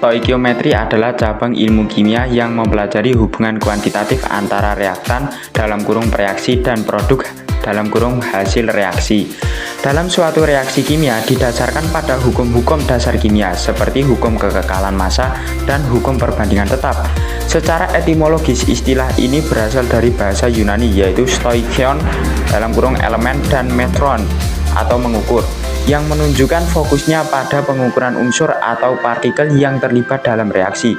Stoikiometri adalah cabang ilmu kimia yang mempelajari hubungan kuantitatif antara reaktan (reaksi) dan produk (hasil reaksi). Dalam suatu reaksi kimia didasarkan pada hukum-hukum dasar kimia seperti hukum kekekalan massa dan hukum perbandingan tetap. Secara etimologis istilah ini berasal dari bahasa Yunani yaitu stoichion (elemen) dan metron atau mengukur, yang menunjukkan fokusnya pada pengukuran unsur atau partikel yang terlibat dalam reaksi.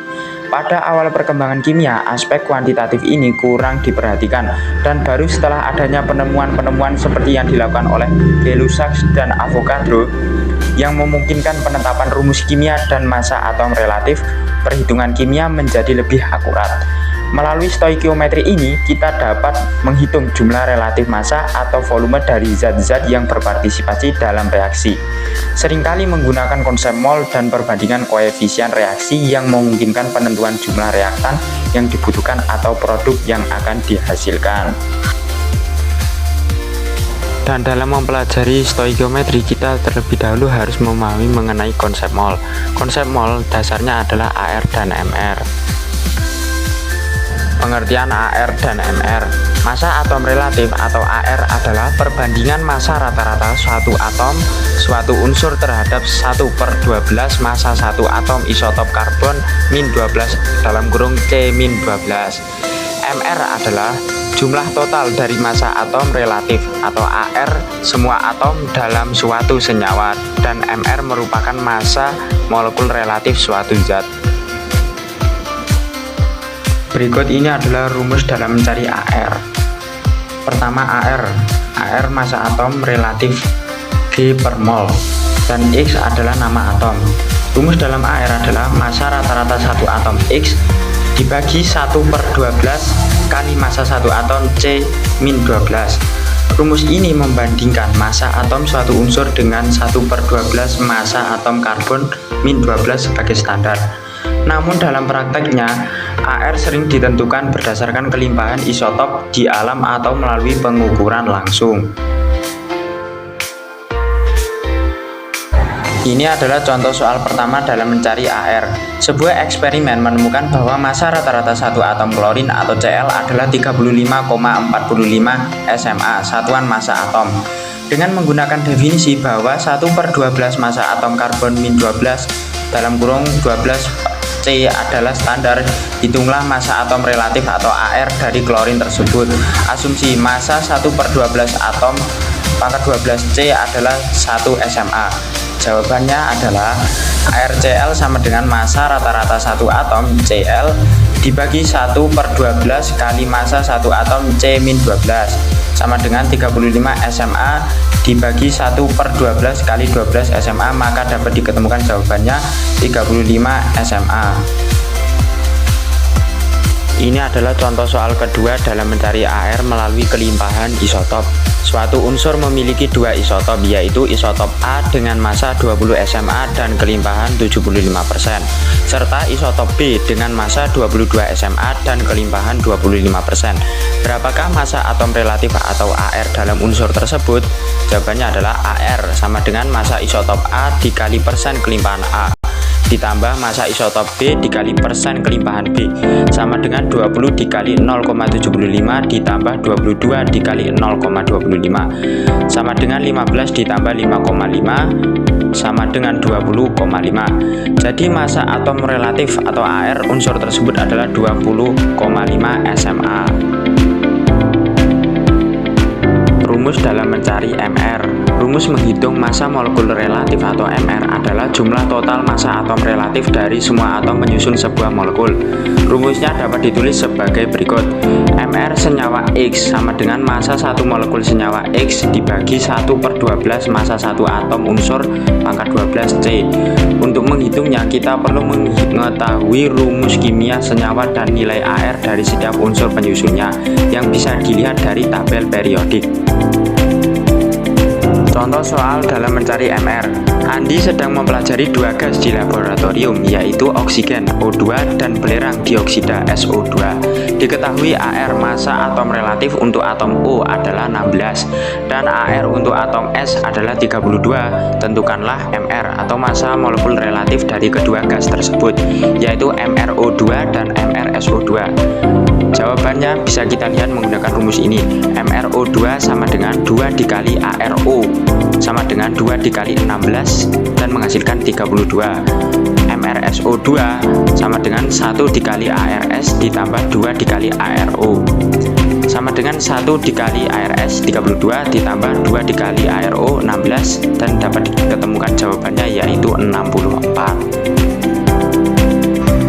Pada awal perkembangan kimia, aspek kuantitatif ini kurang diperhatikan dan baru setelah adanya penemuan-penemuan seperti yang dilakukan oleh Gay-Lussac dan Avogadro yang memungkinkan penetapan rumus kimia dan massa atom relatif, perhitungan kimia menjadi lebih akurat. Melalui stoikiometri ini, kita dapat menghitung jumlah relatif massa atau volume dari zat-zat yang berpartisipasi dalam reaksi. Seringkali menggunakan konsep mol dan perbandingan koefisien reaksi yang memungkinkan penentuan jumlah reaktan yang dibutuhkan atau produk yang akan dihasilkan. Dan dalam mempelajari stoikiometri, kita terlebih dahulu harus memahami mengenai konsep mol. Konsep mol dasarnya adalah AR dan MR. Pengertian AR dan MR. Massa atom relatif atau AR adalah perbandingan massa rata-rata suatu atom, suatu unsur terhadap 1/12 massa satu atom isotop karbon -12 C-12. MR adalah jumlah total dari massa atom relatif atau AR semua atom dalam suatu senyawa, dan MR merupakan massa molekul relatif suatu zat. Berikut ini adalah rumus dalam mencari AR. Pertama, AR massa atom relatif G per mol, dan X adalah nama atom. Rumus dalam AR adalah massa rata-rata satu atom X dibagi 1/12 kali massa satu atom C-12. Rumus ini membandingkan massa atom suatu unsur dengan 1/12 massa atom karbon -12 sebagai standar. Namun dalam prakteknya, AR sering ditentukan berdasarkan kelimpahan isotop di alam atau melalui pengukuran langsung. Ini adalah contoh soal pertama dalam mencari AR. Sebuah eksperimen menemukan bahwa massa rata-rata satu atom klorin atau Cl adalah 35,45 SMA, satuan massa atom. Dengan menggunakan definisi bahwa 1/12 massa atom karbon -12 (12 C) adalah standar, hitunglah massa atom relatif atau AR dari klorin tersebut. Asumsi massa 1/12 atom pangkat 12 C adalah 1 SMA. Jawabannya adalah ArCl sama dengan massa rata-rata satu atom Cl dibagi 1/12 kali massa satu atom C-12 sama dengan 35 SMA dibagi 1/12 kali 12 SMA, maka dapat diketemukan jawabannya 35 SMA. Ini adalah contoh soal kedua dalam mencari AR melalui kelimpahan isotop. Suatu unsur memiliki dua isotop, yaitu isotop A dengan massa 20 SMA dan kelimpahan 75%, serta isotop B dengan massa 22 SMA dan kelimpahan 25%. Berapakah massa atom relatif atau AR dalam unsur tersebut? Jawabannya adalah AR sama dengan massa isotop A dikali persen kelimpahan A ditambah massa isotop B dikali persen kelimpahan B sama dengan 20 dikali 0,75 ditambah 22 dikali 0,25 sama dengan 15 ditambah 5,5 sama dengan 20,5. Jadi massa atom relatif atau AR unsur tersebut adalah 20,5 SMA. Rumus dalam mencari MR. Rumus menghitung massa molekul relatif atau MR adalah jumlah total massa atom relatif dari semua atom menyusun sebuah molekul. Rumusnya dapat ditulis sebagai berikut. MR senyawa X sama dengan massa satu molekul senyawa X dibagi 1/12 massa satu atom unsur pangkat 12 C. Untuk menghitungnya, kita perlu mengetahui rumus kimia senyawa dan nilai AR dari setiap unsur penyusunnya yang bisa dilihat dari tabel periodik. Contoh soal dalam mencari MR. Andi sedang mempelajari dua gas di laboratorium, yaitu oksigen O2 dan belerang dioksida SO2. Diketahui AR massa atom relatif untuk atom O adalah 16 dan AR untuk atom S adalah 32. Tentukanlah MR atau massa molekul relatif dari kedua gas tersebut, yaitu MrO2 dan MrSO2. Jawabannya bisa kita lihat menggunakan rumus ini. MrO2 sama dengan 2 dikali ARO sama dengan 2 dikali 16 dan menghasilkan 32. MrSO2 sama dengan 1 dikali ARS ditambah 2 dikali ARO sama dengan 1 dikali ARS 32 ditambah 2 dikali ARO 16 dan dapat ditemukan jawabannya yaitu 64.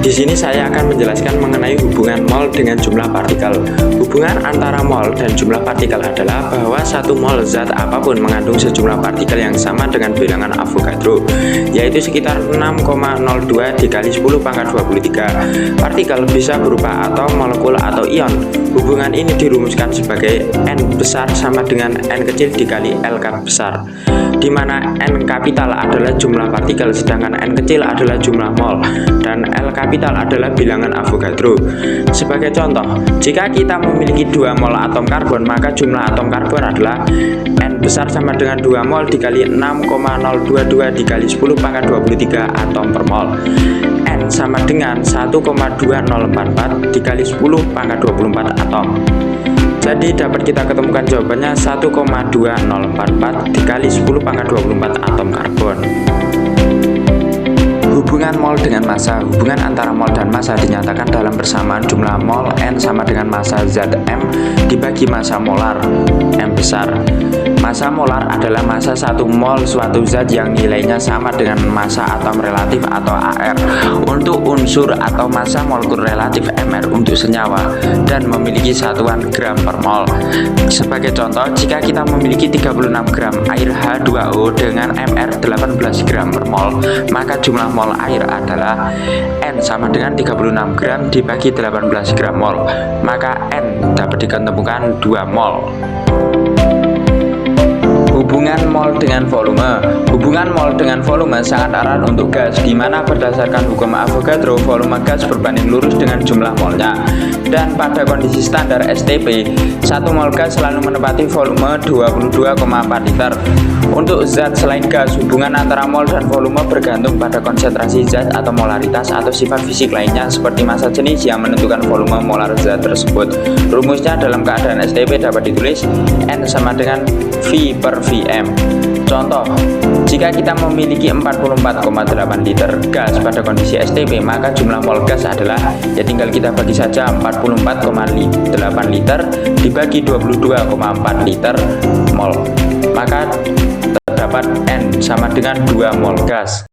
Di sini saya akan menjelaskan mengenai hubungan mol dengan jumlah partikel. Hubungan antara mol dan jumlah partikel adalah bahwa satu mol zat apapun mengandung sejumlah partikel yang sama dengan bilangan Avogadro, yaitu sekitar 6,02 dikali 10 pangkat 23. Partikel bisa berupa atom, molekul, atau ion. Hubungan ini dirumuskan sebagai N besar sama dengan N kecil dikali L besar, di mana N kapital adalah jumlah partikel sedangkan N kecil adalah jumlah mol dan L kapital adalah bilangan Avogadro. Sebagai contoh, jika kita memiliki 2 mol atom karbon, maka jumlah atom karbon adalah N besar sama dengan 2 mol dikali 6,022 dikali 10 pangkat 23 atom per mol. N sama dengan 1,2044 dikali 10 pangkat 24 atom. Jadi dapat kita ketemukan jawabannya 1,2044 dikali 10 pangkat 24 atom karbon. Hubungan mol dengan massa. Hubungan antara mol dan massa dinyatakan dalam persamaan jumlah mol N sama dengan massa Zm dibagi massa molar M besar. Massa molar adalah massa 1 mol suatu zat yang nilainya sama dengan massa atom relatif atau AR untuk unsur atau massa molekul relatif Mr untuk senyawa dan memiliki satuan gram per mol. Sebagai contoh, jika kita memiliki 36 gram air H2O dengan Mr 18 gram per mol, maka jumlah mol air adalah N sama dengan 36 gram dibagi 18 gram mol, maka N dapat diketemukan 2 mol. Hubungan mol dengan volume. Hubungan mol dengan volume sangat erat untuk gas, di mana berdasarkan hukum Avogadro, volume gas berbanding lurus dengan jumlah molnya. Dan pada kondisi standar STP, 1 mol gas selalu menempati volume 22,4 liter. Untuk zat selain gas, hubungan antara mol dan volume bergantung pada konsentrasi zat atau molaritas atau sifat fisik lainnya seperti massa jenis yang menentukan volume molar zat tersebut. Rumusnya dalam keadaan STP dapat ditulis N sama dengan V per Vm. Contoh, jika kita memiliki 44,8 liter gas pada kondisi STP, maka jumlah mol gas adalah, ya tinggal kita bagi saja 44,8 liter dibagi 22,4 liter mol, maka terdapat N sama dengan 2 mol gas.